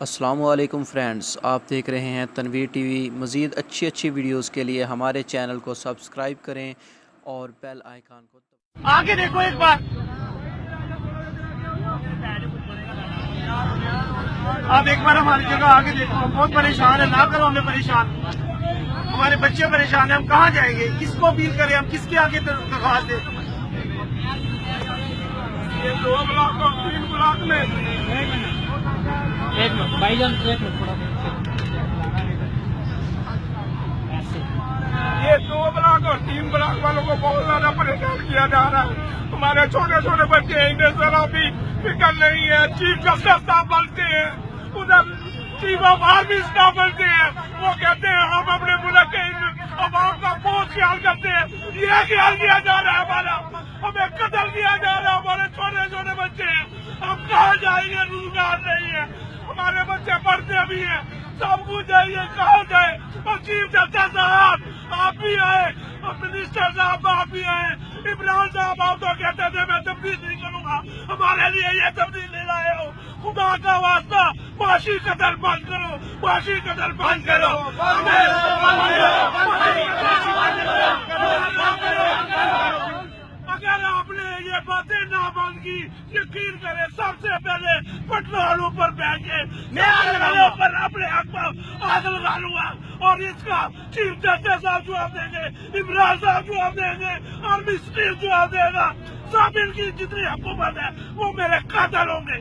अस्सलामुअलैकुम फ्रेंड्स, आप देख रहे हैं तनवीर टीवी। मज़ीद अच्छी वीडियोस के लिए हमारे चैनल को सब्सक्राइब करें और बेल आइकन को आगे देखो एक बार। आप एक बार हमारी जगह आगे देखो। हम बहुत परेशान है, ना करो हमें परेशान। हमारे बच्चे परेशान है, हम कहाँ जाएंगे, किसको अपील करें, हम किसके आगे दरख्वास्त दें। ये 2 ब्लॉक और 3 ब्लॉक में एक मिनट भाईजान, एक मिनट थोड़ा ये 2 ब्लॉक और 3 ब्लॉक वालों को बहुत ज्यादा परेशान किया जा रहा है। हमारे छोटे छोटे बच्चे इन्हें जरा भी फिक्र नहीं है। चीफ जस्टिस साहब बोलते हैं, उधर चीफ ऑफ आर्मी स्टाफ बोलते हैं, वो कहते हैं हम अपने मुल्क के अवाम का बहुत ख्याल करते हैं। ये ख्याल किया जा रहा है हमारा, हमें कत्ल किया जा रहा है। हमारे छोटे छोटे बच्चे हैं, हम कहाँ जाएंगे, रोजगार नहीं है। हमारे बच्चे पढ़ते भी हैं, सब कुछ जाइए, कहाँ जाए। और चीफ जस्टिस साहब आप भी आए, और मिनिस्टर साहब आप भी आए। इमरान साहब आप तो कहते थे मैं तब्दील नहीं करूँगा, हमारे लिए ये तब्दील ले लाए हो। खुदा का वास्ता माशी कत्ल बंद करो, माशी कत्ल बंद करो। अगर आपने ये बातें ना बंद की, यकीन करें सबसे पहले पेट्रोल ऊपर बैठे मैं ऊपर अपने हक पर आग लगा लूंगा। और इसका चीफ जस्टिस साहब जवाब देंगे, इमरान साहब जवाब देंगे, आर्मी चीफ जवाब देगा। सब इनकी जितनी हुकूमत है वो मेरे कातिल होंगे।